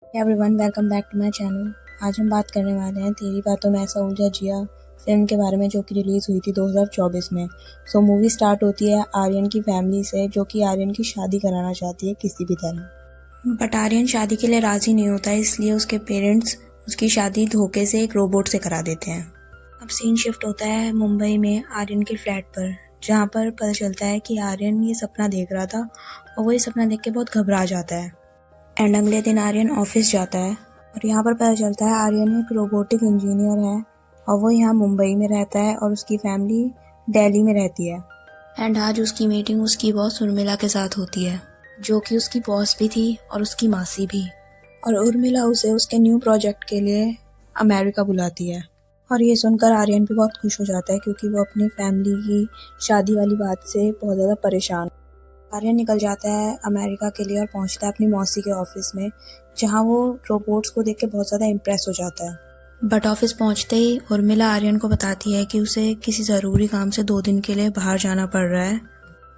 Everyone welcome back to my channel. आज हम बात करने वाले हैं तेरी बातों में ऐसा उलझा जिया फिल्म के बारे में, जो कि रिलीज़ हुई थी 2024 में। मूवी स्टार्ट होती है आर्यन की फैमिली से, जो कि आर्यन की शादी कराना चाहती है किसी भी तरह। बट आर्यन शादी के लिए राज़ी नहीं होता है, इसलिए उसके पेरेंट्स उसकी शादी धोखे से एक रोबोट से करा देते हैं। अब सीन शिफ्ट होता है मुंबई में आर्यन के फ्लैट पर, जहाँ पर पता चलता है कि आर्यन ये सपना देख रहा था और वो ये सपना देख के बहुत घबरा जाता है। एंड अगले दिन आर्यन ऑफिस जाता है और यहाँ पर पता चलता है आर्यन एक रोबोटिक इंजीनियर है और वो यहाँ मुंबई में रहता है और उसकी फैमिली दिल्ली में रहती है। एंड आज उसकी मीटिंग उसकी बॉस उर्मिला के साथ होती है, जो कि उसकी बॉस भी थी और उसकी मासी भी। और उर्मिला उसे उसके न्यू प्रोजेक्ट के लिए अमेरिका बुलाती है और ये सुनकर आर्यन भी बहुत खुश हो जाता है, क्योंकि वो अपनी फैमिली की शादी वाली बात से बहुत ज़्यादा परेशान। आर्यन निकल जाता है अमेरिका के लिए और पहुंचता है अपनी मौसी के ऑफिस में, जहां वो रोबोट्स को देख के बहुत ज़्यादा इम्प्रेस हो जाता है। बट ऑफिस पहुंचते ही उर्मिला आर्यन को बताती है कि उसे किसी ज़रूरी काम से 2 दिन के लिए बाहर जाना पड़ रहा है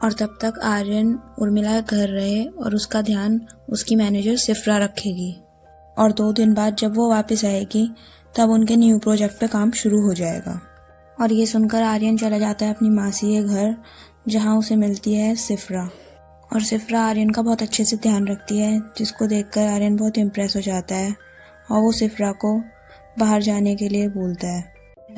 और तब तक आर्यन उर्मिला के घर रहे और उसका ध्यान उसकी मैनेजर सिफ्रा रखेगी। और 2 दिन बाद जब वो वापस आएगी तब उनके न्यू प्रोजेक्ट पे काम शुरू हो जाएगा। और ये सुनकर आर्यन चला जाता है अपनी मासी के घर, जहाँ उसे मिलती है सिफ्रा। और सिफ्रा आर्यन का बहुत अच्छे से ध्यान रखती है, जिसको देखकर आर्यन बहुत इम्प्रेस हो जाता है और वो सिफ्रा को बाहर जाने के लिए बोलता है।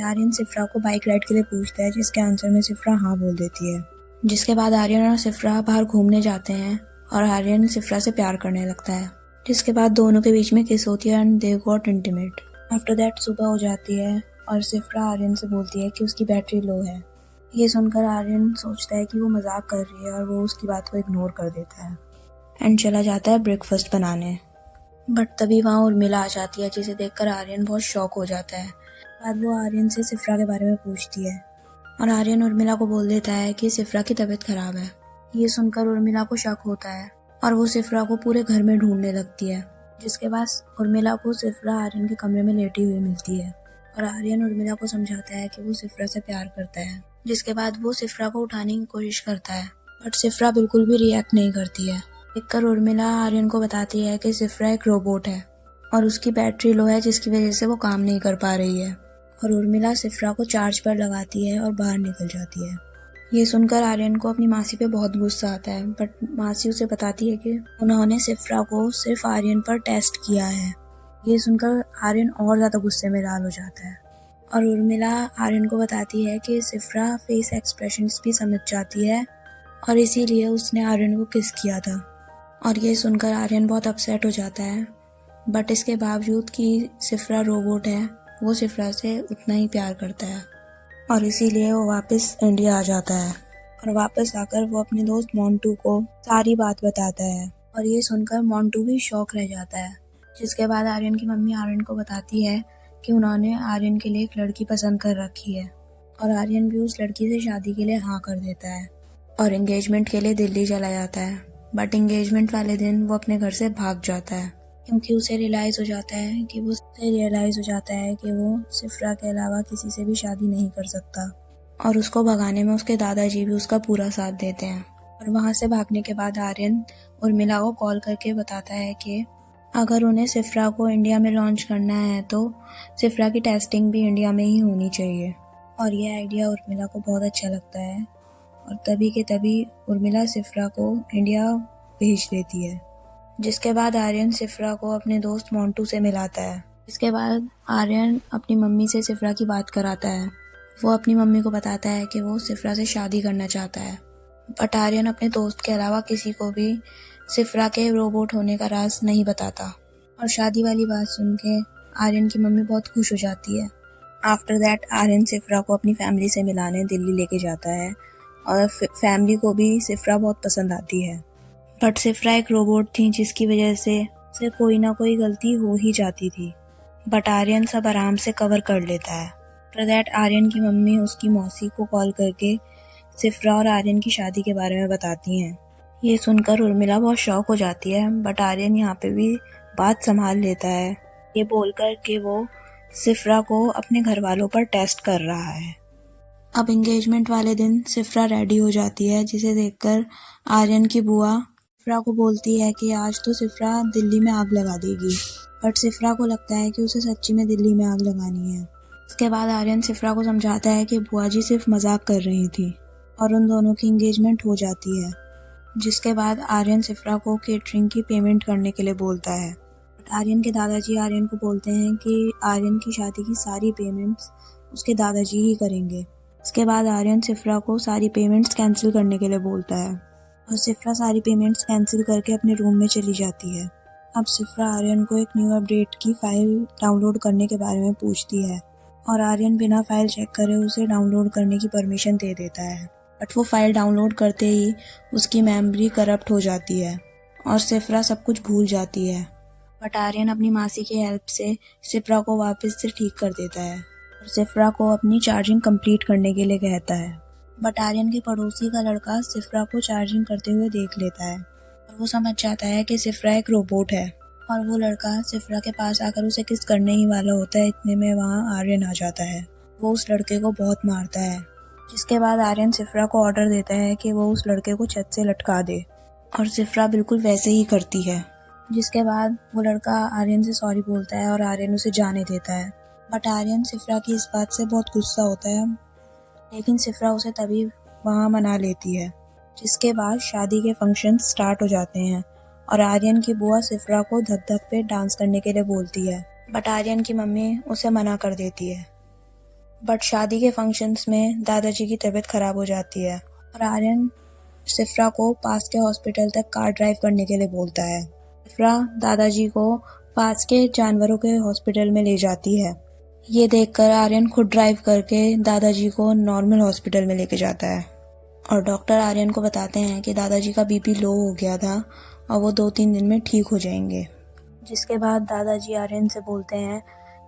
आर्यन सिफ्रा को बाइक राइड के लिए पूछता है, जिसके आंसर में सिफ्रा हाँ बोल देती है। जिसके बाद आर्यन और सिफ्रा बाहर घूमने जाते हैं और आर्यन सिफ्रा से प्यार करने लगता है। जिसके बाद दोनों के बीच में किस होती है and they got intimate. After that सुबह हो जाती है और सिफ्रा आर्यन से बोलती है कि उसकी बैटरी लो है। ये सुनकर आर्यन सोचता है कि वो मजाक कर रही है और वो उसकी बात को इग्नोर कर देता है एंड चला जाता है ब्रेकफास्ट बनाने। बट तभी वहाँ उर्मिला आ जाती है, जिसे देखकर आर्यन बहुत शॉक हो जाता है। बाद वो आर्यन से सिफ्रा के बारे में पूछती है और आर्यन उर्मिला को बोल देता है कि सिफ्रा की तबीयत खराब है। ये सुनकर उर्मिला को शक होता है और वो सिफ्रा को पूरे घर में ढूंढने लगती है। जिसके बाद उर्मिला को सिफ्रा आर्यन के कमरे में लेटी हुई मिलती है और आर्यन उर्मिला को समझाता है कि वो सिफ्रा से प्यार करता है। जिसके बाद वो सिफ्रा को उठाने की कोशिश करता है, बट सिफ्रा बिल्कुल भी रिएक्ट नहीं करती है। देखकर उर्मिला आर्यन को बताती है कि सिफ्रा एक रोबोट है और उसकी बैटरी लो है, जिसकी वजह से वो काम नहीं कर पा रही है। और उर्मिला सिफ्रा को चार्ज पर लगाती है और बाहर निकल जाती है। ये सुनकर आर्यन को अपनी मासी पे बहुत गुस्सा आता है, बट मासी उसे बताती है कि उन्होंने सिफ्रा को सिर्फ आर्यन पर टेस्ट किया है। ये सुनकर आर्यन और ज़्यादा गुस्से में लाल हो जाता है और उर्मिला आर्यन को बताती है कि सिफ्रा फेस एक्सप्रेशंस भी समझ जाती है और इसीलिए उसने आर्यन को किस किया था। और ये सुनकर आर्यन बहुत अपसेट हो जाता है, बट इसके बावजूद कि सिफ्रा रोबोट है, वो सिफ्रा से उतना ही प्यार करता है और इसीलिए वो वापस इंडिया आ जाता है। और वापस आकर वो अपने दोस्त मोंटू को सारी बात बताता है और ये सुनकर मोंटू भी शॉक रह जाता है। जिसके बाद आर्यन की मम्मी आर्यन को बताती है कि उन्होंने आर्यन के लिए एक लड़की पसंद कर रखी है और आर्यन भी उस लड़की से शादी के लिए हाँ कर देता है और एंगेजमेंट के लिए दिल्ली चला जाता है। बट एंगेजमेंट वाले दिन वो अपने घर से भाग जाता है, क्योंकि उसे रियलाइज़ हो जाता है कि वो सिफ्रा के अलावा किसी से भी शादी नहीं कर सकता। और उसको भगाने में उसके दादाजी भी उसका पूरा साथ देते हैं। और वहाँ से भागने के बाद आर्यन उर्मिला को कॉल करके बताता है कि अगर उन्हें सिफ्रा को इंडिया में लॉन्च करना है तो सिफ्रा की टेस्टिंग भी इंडिया में ही होनी चाहिए। और ये आइडिया उर्मिला को बहुत अच्छा लगता है और तभी के तभी उर्मिला सिफ्रा को इंडिया भेज देती है। जिसके बाद आर्यन सिफ्रा को अपने दोस्त मोंटू से मिलाता है। इसके बाद आर्यन अपनी मम्मी से सिफ्रा की बात कराता है। वो अपनी मम्मी को बताता है कि वो सिफ्रा से शादी करना चाहता है, बट आर्यन अपने दोस्त के अलावा किसी को भी सिफ्रा के रोबोट होने का राज नहीं बताता। और शादी वाली बात सुन के आर्यन की मम्मी बहुत खुश हो जाती है। आफ्टर दैट आर्यन सिफ्रा को अपनी फैमिली से मिलाने दिल्ली लेके जाता है और फैमिली को भी सिफ्रा बहुत पसंद आती है। बट सिफ्रा एक रोबोट थी, जिसकी वजह से कोई ना कोई गलती हो ही जाती थी, बट आर्यन सब आराम से कवर कर लेता है। आफ्टर दैट आर्यन की मम्मी उसकी मौसी को कॉल करके सिफ्रा और आर्यन की शादी के बारे में बताती हैं। ये सुनकर उर्मिला बहुत शॉक हो जाती है, बट आर्यन यहाँ पे भी बात संभाल लेता है, ये बोलकर कि वो सिफ्रा को अपने घर वालों पर टेस्ट कर रहा है। अब एंगेजमेंट वाले दिन सिफ्रा रेडी हो जाती है, जिसे देखकर आर्यन की बुआ सिफ्रा को बोलती है कि आज तो सिफ्रा दिल्ली में आग लगा देगी। बट सिफ्रा को लगता है कि उसे सच्ची में दिल्ली में आग लगानी है। इसके बाद आर्यन सिफ्रा को समझाता है कि बुआ जी सिर्फ मजाक कर रही थी और उन दोनों की एंगेजमेंट हो जाती है। जिसके बाद आर्यन सिफ्रा को केटरिंग की पेमेंट करने के लिए बोलता है। बट आर्यन के दादाजी आर्यन को बोलते हैं कि आर्यन की शादी की सारी पेमेंट्स उसके दादाजी ही करेंगे। इसके बाद आर्यन सिफ्रा को सारी पेमेंट्स कैंसिल करने के लिए बोलता है और सिफ्रा सारी पेमेंट्स कैंसिल करके अपने रूम में चली जाती है। अब सिफ्रा आर्यन को एक न्यू अपडेट की फाइल डाउनलोड करने के बारे में पूछती है और आर्यन बिना फाइल चेक करे उसे डाउनलोड करने की परमिशन दे देता है। बट वो फाइल डाउनलोड करते ही उसकी मेमोरी करप्ट हो जाती है और सिफ्रा सब कुछ भूल जाती है। बट आर्यन अपनी मासी की हेल्प से सिफ्रा को वापस से ठीक कर देता है और सिफ्रा को अपनी चार्जिंग कंप्लीट करने के लिए कहता है। बट आर्यन के पड़ोसी का लड़का सिफ्रा को चार्जिंग करते हुए देख लेता है और वो समझ जाता है कि सिफ्रा एक रोबोट है और वो लड़का सिफ्रा के पास आकर उसे किस करने ही वाला होता है। इतने में वहाँ आर्यन आ जाता है। वो उस लड़के को बहुत मारता है। जिसके बाद आर्यन सिफ्रा को ऑर्डर देता है कि वो उस लड़के को छत से लटका दे और सिफ्रा बिल्कुल वैसे ही करती है। जिसके बाद वो लड़का आर्यन से सॉरी बोलता है और आर्यन उसे जाने देता है। बट आर्यन सिफ्रा की इस बात से बहुत गुस्सा होता है, लेकिन सिफ्रा उसे तभी वहाँ मना लेती है। जिसके बाद शादी के फंक्शन स्टार्ट हो जाते हैं और आर्यन की बुआ सिफ्रा को धक धक पे डांस करने के लिए बोलती है। बट आर्यन की मम्मी उसे मना कर देती है। बट शादी के फंक्शंस में दादाजी की तबीयत खराब हो जाती है और आर्यन सिफ्रा को पास के हॉस्पिटल तक कार ड्राइव करने के लिए बोलता है। सिफ्रा दादाजी को पास के जानवरों के हॉस्पिटल में ले जाती है। ये देखकर आर्यन खुद ड्राइव करके दादाजी को नॉर्मल हॉस्पिटल में लेके जाता है और डॉक्टर आर्यन को बताते हैं कि दादाजी का बीपी लो हो गया था और वो 2-3 दिन में ठीक हो जाएंगे। जिसके बाद दादाजी आर्यन से बोलते हैं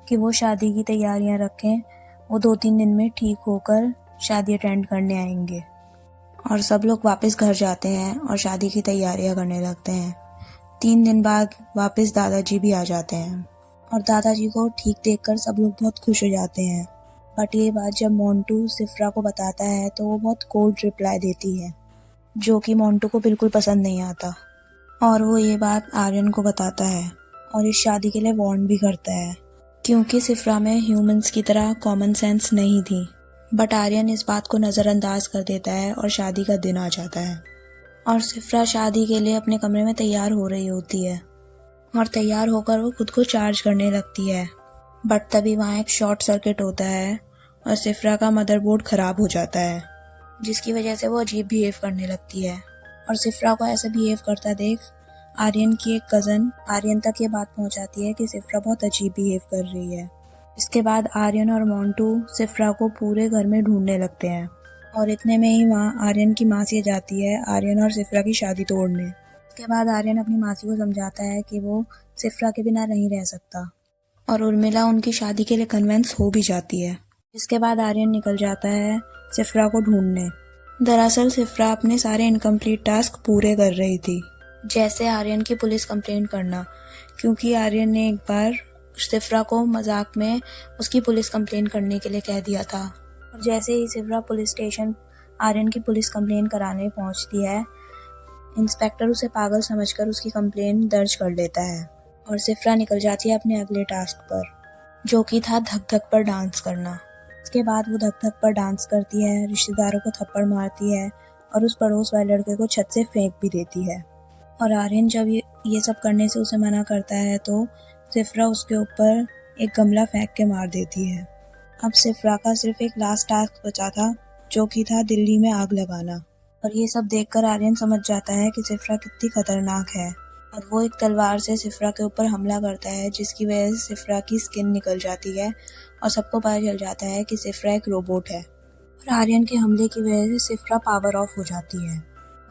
कि वो शादी की तैयारियां रखें, वो 2-3 दिन में ठीक होकर शादी अटेंड करने आएंगे। और सब लोग वापस घर जाते हैं और शादी की तैयारियां करने लगते हैं। 3 दिन बाद वापस दादाजी भी आ जाते हैं और दादाजी को ठीक देखकर सब लोग बहुत खुश हो जाते हैं। बट ये बात जब मोंटू सिफ्रा को बताता है तो वो बहुत कोल्ड रिप्लाई देती है, जो कि मोंटू को बिल्कुल पसंद नहीं आता। और वो ये बात आर्यन को बताता है और इस शादी के लिए वार्न भी करता है, क्योंकि सिफ्रा में ह्यूमंस की तरह कॉमन सेंस नहीं थी। बट आर्यन इस बात को नज़रअंदाज कर देता है और शादी का दिन आ जाता है और सिफ्रा शादी के लिए अपने कमरे में तैयार हो रही होती है और तैयार होकर वो खुद को चार्ज करने लगती है। बट तभी वहाँ एक शॉर्ट सर्किट होता है और सिफ्रा का मदरबोर्ड ख़राब हो जाता है, जिसकी वजह से वो अजीब बिहेव करने लगती है। और सिफ्रा को ऐसे बिहेव करता देख आर्यन की एक कज़न आर्यन तक ये बात पहुंचाती है कि सिफ्रा बहुत अजीब बिहेव कर रही है। इसके बाद आर्यन और मोंटू सिफ्रा को पूरे घर में ढूंढने लगते हैं और इतने में ही वहाँ आर्यन की मासी जाती है आर्यन और सिफ्रा की शादी तोड़ने। इसके बाद आर्यन अपनी मासी को समझाता है कि वो सिफ्रा के बिना नहीं रह सकता और उर्मिला उनकी शादी के लिए कन्विंस हो भी जाती है। इसके बाद आर्यन निकल जाता है सिफ्रा को ढूंढने। दरअसल सिफ्रा अपने सारे इनकम्प्लीट टास्क पूरे कर रही थी, जैसे आर्यन की पुलिस कंप्लेंट करना, क्योंकि आर्यन ने एक बार सिफ्रा को मजाक में उसकी पुलिस कंप्लेंट करने के लिए कह दिया था। और जैसे ही सिफ्रा पुलिस स्टेशन आर्यन की पुलिस कंप्लेंट कराने पहुंचती है, इंस्पेक्टर उसे पागल समझकर उसकी कंप्लेंट दर्ज कर लेता है और सिफ्रा निकल जाती है अपने अगले टास्क पर, जो कि था धक धक पर डांस करना। इसके बाद वो धक धक पर डांस करती है, रिश्तेदारों को थप्पड़ मारती है और उस पड़ोस वाले लड़के को छत से फेंक भी देती है। और आर्यन जब ये सब करने से उसे मना करता है तो सिफ्रा उसके ऊपर एक गमला फेंक के मार देती है। अब सिफ्रा का सिर्फ एक लास्ट टास्क बचा था, जो कि था दिल्ली में आग लगाना। और ये सब देखकर आर्यन समझ जाता है कि सिफ्रा कितनी खतरनाक है और वो एक तलवार से सिफ्रा के ऊपर हमला करता है, जिसकी वजह से सिफ्रा की स्किन निकल जाती है और सबको पता चल जाता है कि सिफ्रा एक रोबोट है। और आर्यन के हमले की वजह से सिफ्रा पावर ऑफ हो जाती है।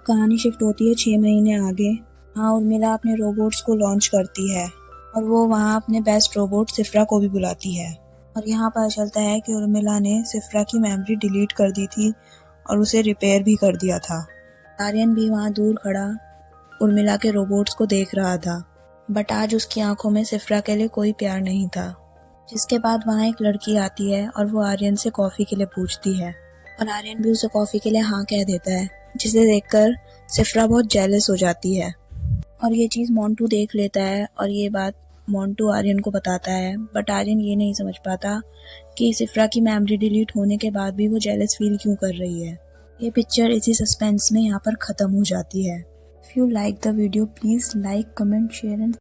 कहानी शिफ्ट होती है 6 महीने आगे। वहाँ उर्मिला अपने रोबोट्स को लॉन्च करती है और वो वहाँ अपने बेस्ट रोबोट सिफ्रा को भी बुलाती है। और यहाँ पता चलता है कि उर्मिला ने सिफ्रा की मेमोरी डिलीट कर दी थी और उसे रिपेयर भी कर दिया था। आर्यन भी वहाँ दूर खड़ा उर्मिला के रोबोट्स को देख रहा था, बट आज उसकी आंखों में सिफ्रा के लिए कोई प्यार नहीं था। जिसके बाद वहाँ एक लड़की आती है और वो आर्यन से कॉफ़ी के लिए पूछती है और आर्यन भी उसे कॉफ़ी के लिए हाँ कह देता है, जिसे देखकर सिफ्रा बहुत जेलस हो जाती है। और ये चीज़ मोंटू देख लेता है और ये बात मोंटू आर्यन को बताता है, बट आर्यन ये नहीं समझ पाता कि सिफ्रा की मेमोरी डिलीट होने के बाद भी वो जेलस फील क्यों कर रही है। ये पिक्चर इसी सस्पेंस में यहाँ पर ख़त्म हो जाती है। If you like the video please like, comment, share and